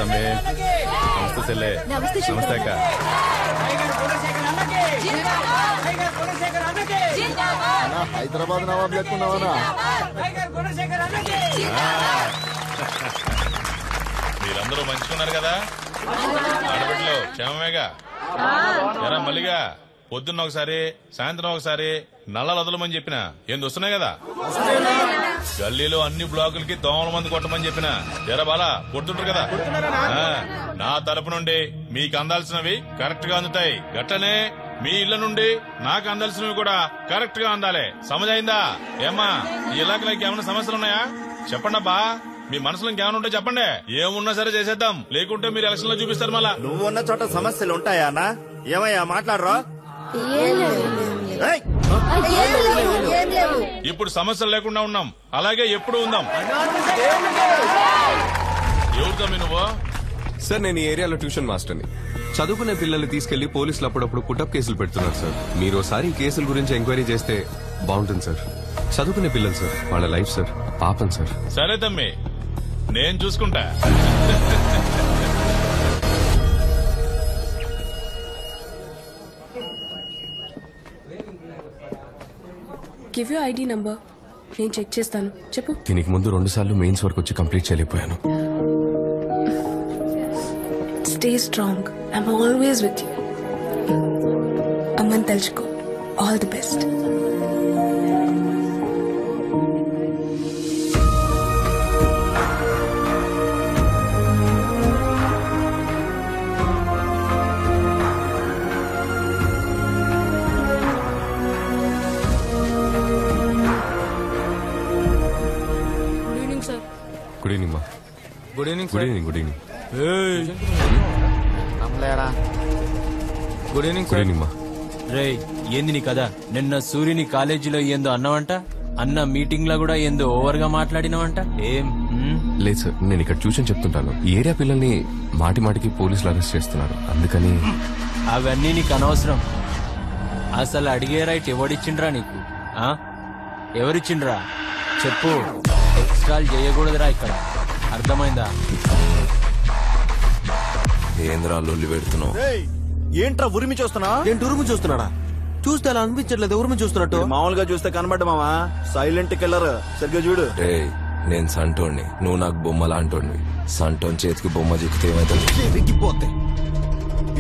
తమ్మి. నమస్తే చెల్లె. నమస్తే అక్క. హైదరాబాద్ నవాబ్ లేకున్నావనా? మీరందరూ మంచుకున్నారు కదా? ఆడబిడ్డలు క్షేమమేగా? ఎరా మల్లిగా పొద్దున్న ఒకసారి సాయంత్రం ఒకసారి నల్లలు వదలమని చెప్పిన ఏంది వస్తున్నాయి కదా? గల్లీలో అన్ని బ్లాకులకి దోమల మంది కొట్టమని చెప్పిన ఎరా బాలా కొడుతుంటారు కదా? నా తరపు నుండి మీకు అందాల్సినవి కరెక్ట్ గా అందుతాయి. గట్టనే మీ ఇళ్ల నుండి నాకు అందాల్సినవి కూడా కరెక్ట్ గా అందాలి. సమజైందా? ఏమ్మా ఈ ఇలాకలకి ఏమైనా సమస్యలు ఉన్నాయా? చెప్పండి అబ్బా. మీ మనసులో ఇంకేమైనా ఉంటే చెప్పండి. ఏమున్నా సరే చేసేద్దాం. లేకుంటే మీరు ఎలక్షన్ లో చూపిస్తారు. మళ్ళా నువ్వున్న చోట సమస్యలు ఉంటాయా అన్నా? ఏమయ్యా మాట్లాడరా? ఇప్పుడు సమస్యలు లేకుండా ఉన్నాం, అలాగే ఎప్పుడు ఉందాం. ఎవరితో నువ్వు? సార్ నేను ఈ ఏరియాలో ట్యూషన్ మాస్టర్ని. చదువుకునే పిల్లల్ని తీసుకెళ్లి పోలీసులు అప్పుడప్పుడు పుట్టప్ కేసులు పెడుతున్నారు సార్. మీరు ఒకసారి ఈ కేసుల గురించి ఎంక్వైరీ చేస్తే బాగుంటుంది సార్. చదువుకునే పిల్లలు సార్, వాళ్ళ లైఫ్ సార్, పాపం సార్. సరే తమ్మి, నేను చూసుకుంటా. గివ్ యూ ఐడి నంబర్, నేను చెక్ చేస్తాను. చెప్పు. దీనికి ముందు 2 సార్లు మెయిన్స్ వరకు వచ్చి కంప్లీట్ చేయలేకపోయాను. Stay strong, I'm always with you. అమ్మని తలుచుకో. All the best. Good evening మా. Good evening. Good evening. Good evening. Good evening. Good evening మా. రే ఏంది నీ కదా? నిన్న సూర్యుని కాలేజీలో ఏందో అన్నావంట, అన్న మీటింగ్ లో కూడా ఏందో ఓవర్ గా మాట్లాడినావంట. ఏం? లేదు సార్, నేను ఇక్కడ ట్యూషన్ చెప్తుంటాను. ఈ ఏరియా పిల్లల్ని మాటి మాటికి పోలీసులు అరెస్ట్ చేస్తున్నారు, అందుకని. అవన్నీ నీకు అనవసరం. అసలు అడిగే రైట్ ఎవడిచ్చిండ్రా నీకు? ఎవరిచ్చిండ్రా చెప్పు. ఎక్స్ట్రాల్ చేయకూడదురా ఇక్కడ, అర్థమైందా? ఏంద్రా లొల్లి పెడుతున్నావు? ఏంట్రా ఉరిమి చూస్తున్నా? ఏంటి ఉరుము చూస్తున్నాడా? చూస్తే అలా అనిపించట్లేదు ఉరుము చూస్తున్నట్టు. మామూలుగా చూస్తే కనబడ్డ మావా, సైలెంట్ కిల్లర్. సరిగ్గా చూడు. నేను సంటోణ్ణి, నువ్వు నాకు బొమ్మ లాంటోడివి. సంటోన్ చేతికి బొమ్మ చిక్కితే ఏమైతుంది? విగ్గిపోతే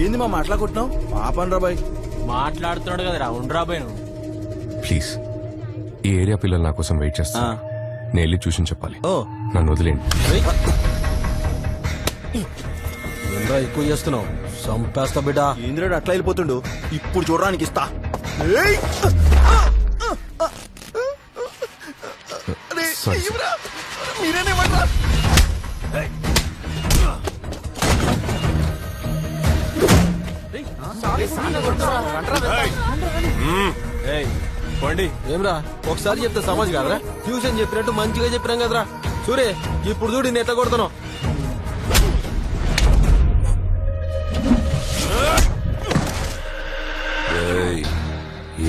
ఏంది మా మాట్లాడుకుంటున్నావు? పాపన్ రా బాయ్. మాట్లాడుతున్నాడు కదరా, ఉండ్రాబాయ్ నువ్వు. ప్లీజ్, ఈ ఏరియా పిల్లలు నా కోసం వెయిట్ చేస్తా. నేను వెళ్ళి ట్యూషన్ చెప్పాలి. నన్ను వదిలేండి. ఏంద్రా ఎక్కువ చేస్తున్నావు? సంపేస్తా బిడ్డ. ఇంద్రుడు అట్లా వెళ్ళిపోతుండు. ఇప్పుడు చూడడానికి ఇస్తా. పండి ఏమ్రా, ఒకసారి చెప్తే సమాజ్ కాదరా? ట్యూషన్ చెప్పినట్టు మంచిగా చెప్పినాం కదరా. సూరే ఇప్పుడు చూడు నెత్త కొడుతున్నావు.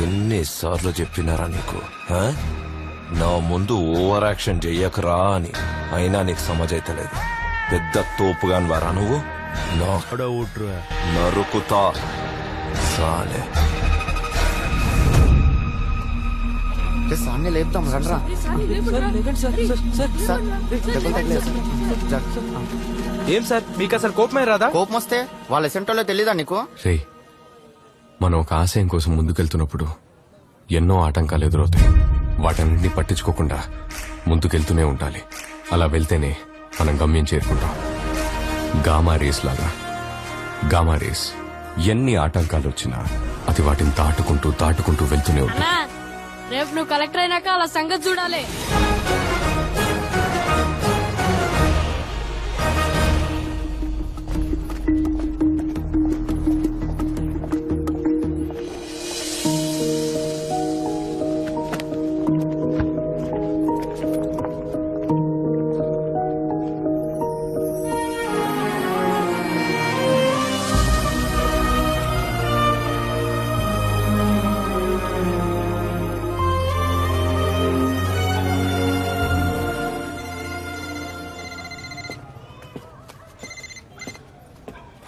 ఎన్నిసార్లు చెప్పినారా నీకు? నా ముందు ఓవర్ యాక్షన్ చెయ్యకరా అని. అయినా నీకు సమజైతలేదు. పెద్ద తోపుగాని వారా నువ్వు? నరుకుతా సాలే. సాన్ని లేపుతాం రండ్రా. ఏం సార్ మీకు అసలు కోపమే రాదా? కోపం వస్తే వాళ్ళ సెంటర్లో తెలీదా నీకు? రే, మనం ఒక ఆశయం కోసం ముందుకెళ్తున్నప్పుడు ఎన్నో ఆటంకాలు ఎదురవుతాయి. వాటన్నింటినీ పట్టించుకోకుండా ముందుకెళ్తూనే ఉండాలి. అలా వెళ్తేనే మనం గమ్యం చేరుకుంటాం. గామా రేస్ లాగా. గామా రేస్ ఎన్ని ఆటంకాలు వచ్చినా అది వాటిని దాటుకుంటూ వెళ్తూనే ఉంటుంది. రేపు నువ్వు కలెక్టర్ అయినాక అలా సంగతి చూడాలి.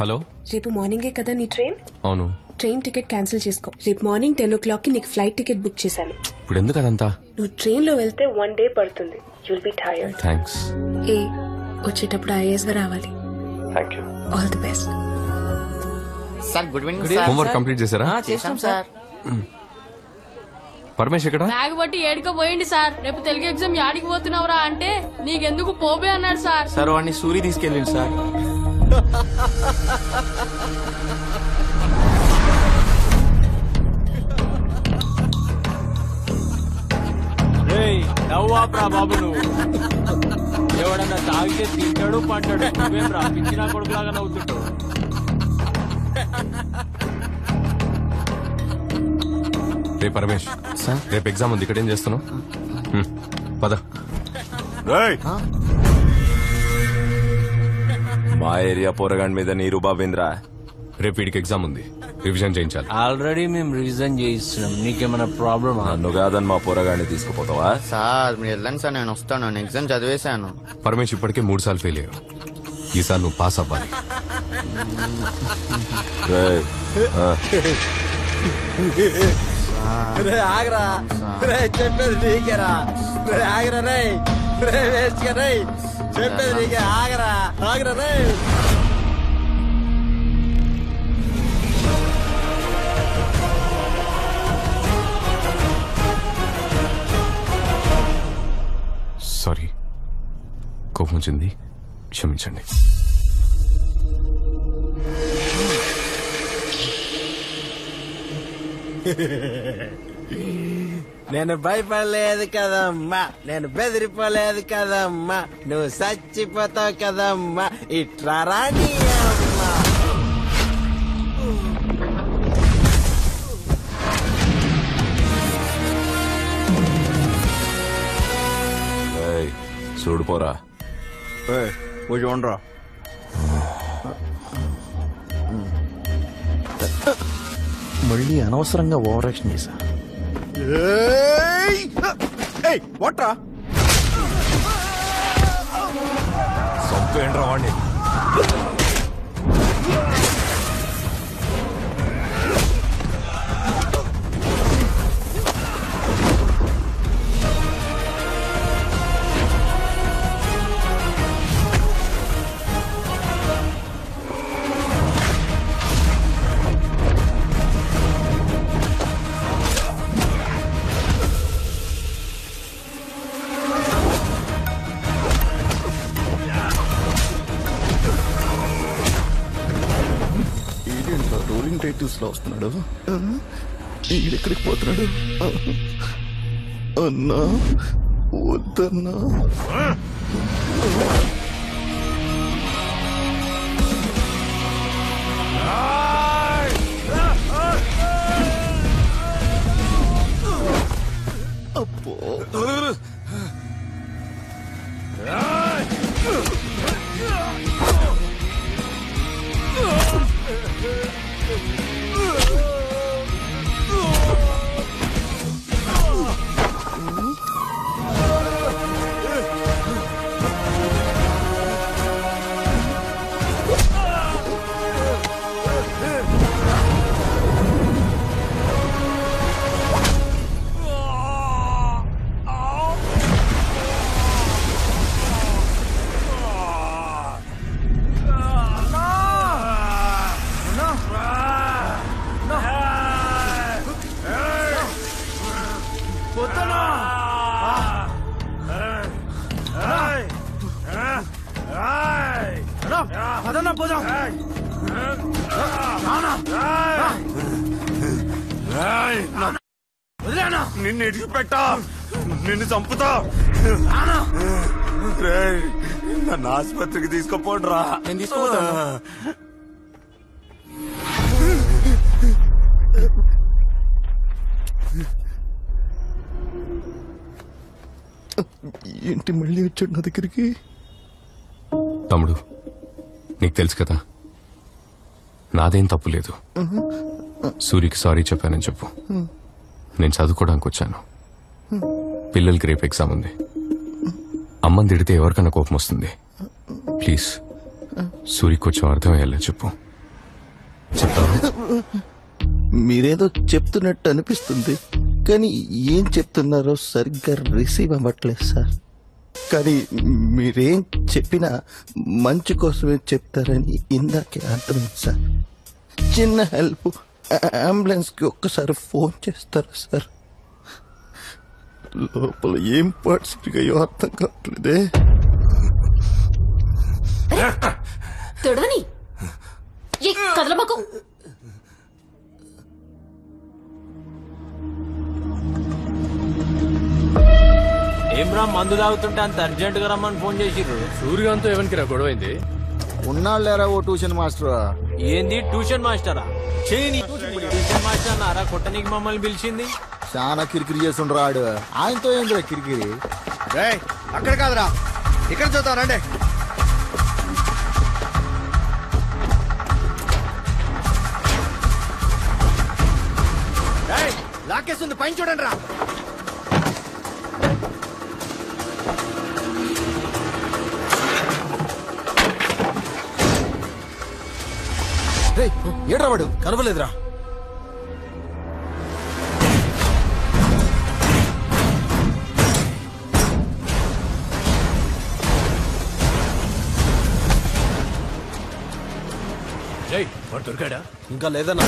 హలో. రేపు మార్నింగే కదా నీ ట్రైన్? అవును. ట్రైన్ టికెట్ క్యాన్సిల్ చేసుకో. రేపు మార్నింగ్ 10 o'clock నీకు ఫ్లైట్ టికెట్ బుక్ చేశాను. ఇప్పుడు ఎందుకు అదంతా? నువ్వు ట్రైన్ లో వెళ్తే 1 day పడుతుంది. You'll be tired. థ్యాంక్స్. వచ్చేటప్పుడు ఐఏఎస్ గా రావాలి. Thank you. All the best. Sir good evening sir. Homework complete చేశారా? చేస్తాం సార్. పరమేష్ ఎక్కడ? బ్యాగ్ బట్టి ఏడుకో పోయింది సార్. రేపు తెలుగు ఎగ్జామ్ యాడికి పోతున్నావురా అంటే నీకెందుకు పోబే అన్నాడు సార్. సార్ వాడిని సూరి తీసుకెళ్ళింది సార్. నవ్వాప్రా బాబు నువ్వు. ఎవడన్నా తాగితే తింటాడు పంటాడు. నువ్వేం రా పిచ్చినా కొడుకులాగా నవ్వుతుంటావు. రే పరమేష్, రేపు ఎగ్జామ్ ఉంది. ఇక్కడ ఏం చేస్తున్నావు? పద. మా ఏరియా పోరగాడి మీద నీరు బాబేంద్రా. రేపు వీడికి ఎగ్జామ్ ఉంది, రివిజన్ చేయించాలి. ఆల్రెడీ మేము రివిజన్ చేయిస్తున్నాం. నీకేమైనా ప్రాబ్లమా? నన్ను కాదని మా పోరగాడిని తీసుకుపోతావా? సార్ మీరు వెళ్ళండి సార్, నేను వస్తాను. నేను ఎగ్జామ్ చదివేశాను. పరమేష్ ఇప్పటికే 3 సార్లు ఫెయిల్ అయ్యావు. ఈసారి నువ్వు పాస్ అవ్వాలి. ఆగరా రే, చెప్పేది నీకేరా. ఆగరా రే, వేస్ట్ రే, చెప్పేది నీకే. ఆగరా ఆగరా రే. సారీ, కోపం వచ్చింది, క్షమించండి. నేను భయపడలేదు కదమ్మా, నేను బెదిరిపోలేదు కదమ్మా, నువ్వు చచ్చిపోతావు కదమ్మా. ఇట్లా రాని అమ్మా. చూడుపోరా. చూడరా, మళ్ళీ అనవసరంగా ఓవర్ యాక్షన్ చేశా. వాట్రా సంపేండ్రా వాడిని. రోలింగ్ టైటిల్స్ లో వస్తున్నాడు. ఎక్కడికి పోతున్నాడు? అన్నా వద్దన్నా. అప్పో నిన్ను ఇడిచిపెట్టా, నిన్ను చంపుతా. నన్ను ఆసుపత్రికి తీసుకుపోండిరా. నేను తీసుకుపోతాను. ఏంటి మళ్ళీ వచ్చాడు నా దగ్గరికి? తమ్ముడు, నీకు తెలుసు కదా నాదేం తప్పు లేదు. సూరికి సారీ చెప్పానని చెప్పు. నేను చదువుకోవడానికి వచ్చాను. పిల్లలకి రేపు ఎగ్జామ్ ఉంది. అమ్మని తిడితే ఎవరికన్నా కోపం వస్తుంది. ప్లీజ్ సూరికి కొంచెం అర్థమయ్యేలా చెప్పు. చెప్తావా? మీరేదో చెప్తున్నట్టు అనిపిస్తుంది, కానీ ఏం చెప్తున్నారో సరిగ్గా రిసీవ్ అవ్వట్లేదు సార్. కానీ మీరేం చెప్పినా మంచి కోసమే చెప్తారని ఇందాకే అర్థమైంది సార్. చిన్న హెల్ప్, అంబులెన్స్కి ఒక్కసారి ఫోన్ చేస్తారా సార్? లోపల ఏం పార్ట్స్గా అర్థం కావట్లేదే. తొడవని కదలబాకు. ఏం రా మందు తాగుతుంటే అంత అర్జెంట్ గా రమ్మని ఫోన్ చేసిర్రు? సూర్యకాంత్తో ఎవరికి రా గొడవైంది? ఉన్నాళ్ళేరా ఓ ట్యూషన్ మాస్టర్. ఏంది ట్యూషన్ మాస్టరా? ట్యూషన్ మాస్టర్ అన్నారా కొట్టనీకి మమ్మల్ని పిలిచింది? చాలా కిరికిరి చేస్తుండ్రు ఆడు. ఆయనతో ఏంద్రా కిరికిరి? అక్కడ కాదురా, ఇక్కడ చూద్దాం. లాకేస్తుంది, పైన చూడండి రా. ఏడ్రా వాడు కనవలేదురా. వాడు దొరికాడా? ఇంకా లేదన్నా.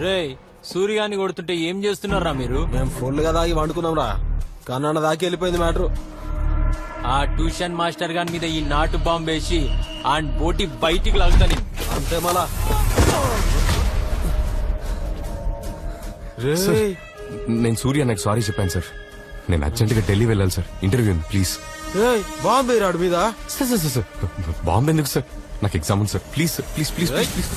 రే సూర్యాన్ని కొడుతుంటే ఏం చేస్తున్నారా మీరు? మేము ఫుల్గా దాగి వండుకున్నాం రా, కన్నాన్న దాకి వెళ్ళిపోయింది మ్యాటర్. ఆ ట్యూషన్ మాస్టర్ గారి మీద ఈ నాటు బాంబు వేసి ఆ బోటి బయటికి లాగుతాను. అంతే మళ్ళా. నేను సూర్య నాకు సారీ చెప్పాను సార్. నేను అర్జెంట్ గా ఢిల్లీ వెళ్ళాలి సార్, ఇంటర్వ్యూ ఉంది ప్లీజ్. బాంబే రాడు మీద. సార్ సార్ సార్ బాంబే ఎందుకు సార్? నాకు ఎగ్జామ్ ఉంది sir, please sir, please please please please.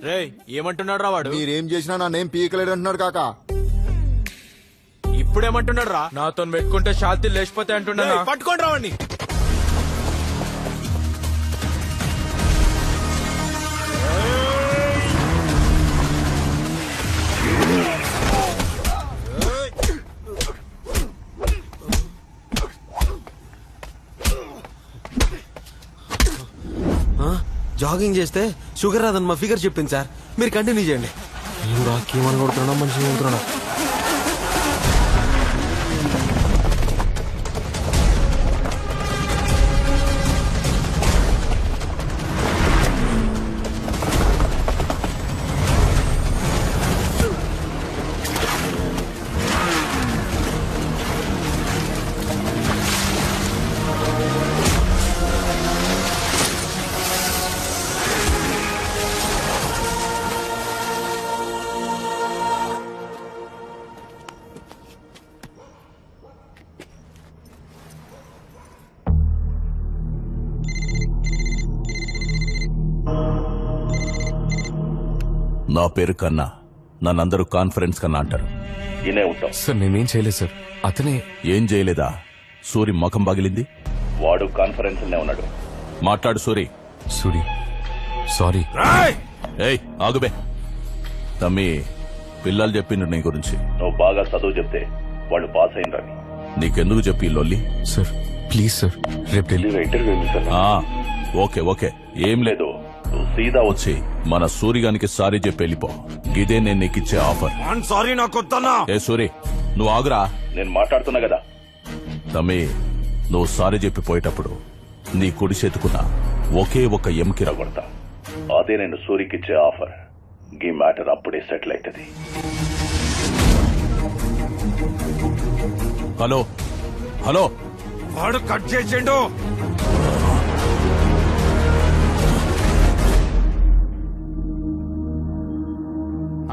రే ఏమంటున్నాడు రా వాడు? మీరేం చేసినా నన్నేం పీకలేడు అంటున్నాడు కాకా. ఇప్పుడేమంటున్నాడు రా? నాతో పెట్టుకుంటే శాంతి లేచిపోతే అంటున్నా. పట్టుకోండి రావండి. జాగింగ్ చేస్తే షుగర్ రాదని మా ఫిగర్ చెప్పింది సార్. మీరు కంటిన్యూ చేయండి. రాకేమని కొడుతున్నా మనిషి కొడుతున్నా. నా పేరు కన్నా, నన్నందరూ కాన్ఫరెన్స్ కన్నా అంటారు. ఇనే ఉంటాం సార్. నేనేం చేయలేదు సార్, అతనే. ఏం చేయలేదా? సూరి ముఖం పగిలింది, వాడు కాన్ఫరెన్స్ లోనే ఉన్నాడు. మాట్లాడు సూరి. సూరి సారీ. ఏయ్ ఆగుబే. తమ్మి పిల్లలు చెప్పిండ్రు నీ గురించి. నువ్వు బాగా చదువు చెప్తే వాళ్ళు పాస్ అయినరని. నీకెందుకు చెప్పి లొల్లి? సార్ ప్లీజ్ సార్, రేపు ఢిల్లీ ఇంటర్వ్యూ. ఓకే ఓకే, ఏం లేదు. నువ్వు సీదా వచ్చి మన సూరిగానికి సారీ చెప్పి వెళ్ళిపో. ఇదే నేను నీకు ఇచ్చే ఆఫర్. సారీ నాకు వద్దన్నా. ఏ సూరి నువ్వు ఆగురా, నేను మాట్లాడుతున్నా కదా. తమ్మి నువ్వు సారీ చెప్పి పోయేటప్పుడు నీ కుడి చేతుకున్న ఒకే ఒక ఎముకి రగొడతా. అదే నేను సూరికిచ్చే ఆఫర్. ఈ మ్యాటర్ అప్పుడే సెటిల్ అవుతుంది. హలో హలో, వాడు కట్ చేసిండు.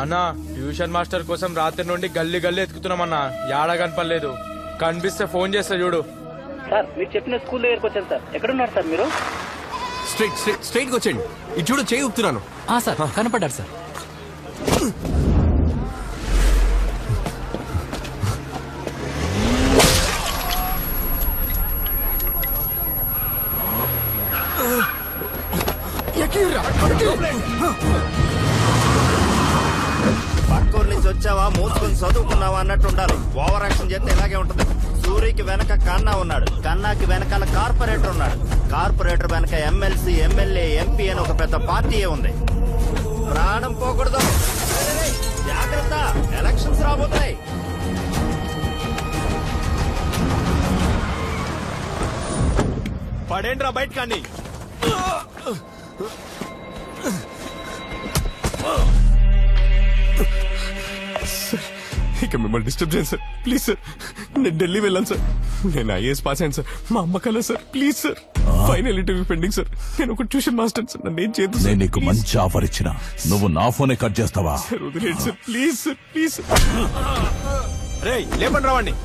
అన్నా ట్యూషన్ మాస్టర్ కోసం రాత్రి నుండి గల్లీ గల్లీ ఎత్తుకుతున్నామన్నా. యాడ కనపడలేదు. కనిపిస్తే ఫోన్ చేస్తా చూడు. సార్ మీరు చెప్పిన స్కూల్ దగ్గరకు వచ్చాను సార్. ఎక్కడున్నారు సార్ మీరు? స్ట్రైట్ వచ్చేయండి. ఇది చూడు, చేయి ఊపుతున్నాను. Sir కనపడ్డారు sir. పక్కూరు నుంచి వచ్చావా, మూసుకొని చదువుకున్నావా అన్నట్టు ఉండాలి. ఓవర్ యాక్షన్ చేస్తే ఇలాగే ఉంటుంది. సూరికి వెనక కన్నా ఉన్నాడు, కన్నాకి వెనకాల కార్పొరేటర్ ఉన్నాడు, కార్పొరేటర్ వెనక ఎమ్మెల్సీ, ఎమ్మెల్యే, ఎంపీ అని ఒక పెద్ద పార్టీయే ఉంది. ప్రాణం పోకూడదు, జాగ్రత్త, ఎలక్షన్స్ రాబోతాయి. పడేండ్రా బయట కానీ. ఇక మిమ్మల్ని డిస్టర్బ్ చేయండి సార్, ప్లీజ్ సార్. నేను ఢిల్లీ వెళ్ళాను సార్. నేను ఐఏఎస్ పాస్ అయ్యాను సార్. మా అమ్మ కల sir, please sir. Final interview pending sir. నేను ఒక ట్యూషన్ మాస్టర్ సార్. నన్ను ఏం చేయదు. నేను నీకు మంచి ఆఫర్ ఇచ్చిన, నువ్వు నా ఫోనే కట్ చేస్తావా? సార్ వదిలేండి సార్, ప్లీజ్ సార్, ప్లీజ్. రే లేపండి రావండి.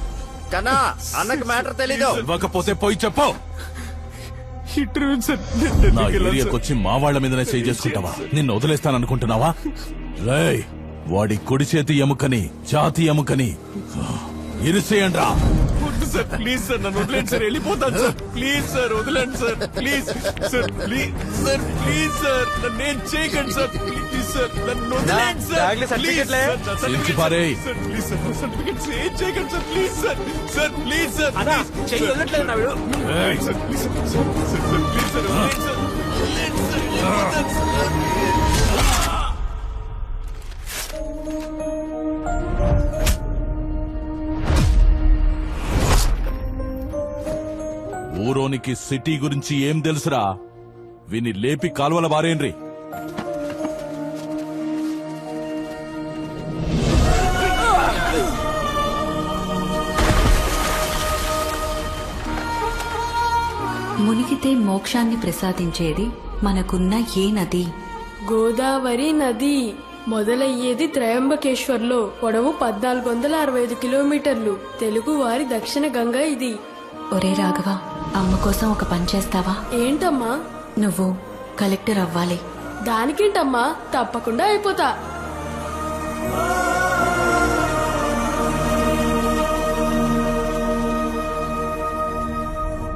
కన్నా అన్నకి మ్యాటర్ తెలీదు. ఇవ్వకపోతే పోయి చెప్పు. Interview sir. నా ఏరియాకి వచ్చి మా వాళ్ల మీదనే చేయి చేసుకుంటావా? నిన్ను వదిలేస్తాననుకుంటున్నావా? రేయ్, వాడి కుడి చేతి ఎముకని, ఛాతి ఎముకని ఇరిసేయండ్రా. వద్దు సార్, ప్లీజ్ సార్, నన్ను వదిలేండి సార్, వెళ్ళిపోతాను సార్. ప్లీజ్ సార్, వదిలేండి sir, please sir, please sir, please sir, నన్ను ఏం చేయకండి సార్, ప్లీజ్ సార్, నన్ను వదిలేండి సార్, ప్లీజ్ సార్, ఇచ్చి పారేయ్. సార్, ప్లీజ్ సార్, సర్టిఫికెట్స్ ఏం చేయకండి sir, please sir, sir, please sir, చెయ్యి వదలట్లేదు నా వీడు. Sir, please sir, sir, please sir, వదిలేండి సార్, వదిలేండి సార్, వెళ్ళిపోతాను సార్. ఊరోనికి సిటీ గురించి ఏం తెలుసురా? విని లేపి కాలువల బారేండ్రి. మునిగితే మోక్షాన్ని ప్రసాదించేది మనకున్న ఏ నది? గోదావరి నది. మొదలయ్యేది త్రయంబకేశ్వర్లో. పొడవు 1465 కిలోమీటర్లు. తెలుగు వారి దక్షిణ గంగ ఇది. ఒరే రాఘవ, అమ్మ కోసం ఒక పని చేస్తావా? ఏంటమ్మా? నువ్వు కలెక్టర్ అవ్వాలి. దానికేంటమ్మా, తప్పకుండా అయిపోతా.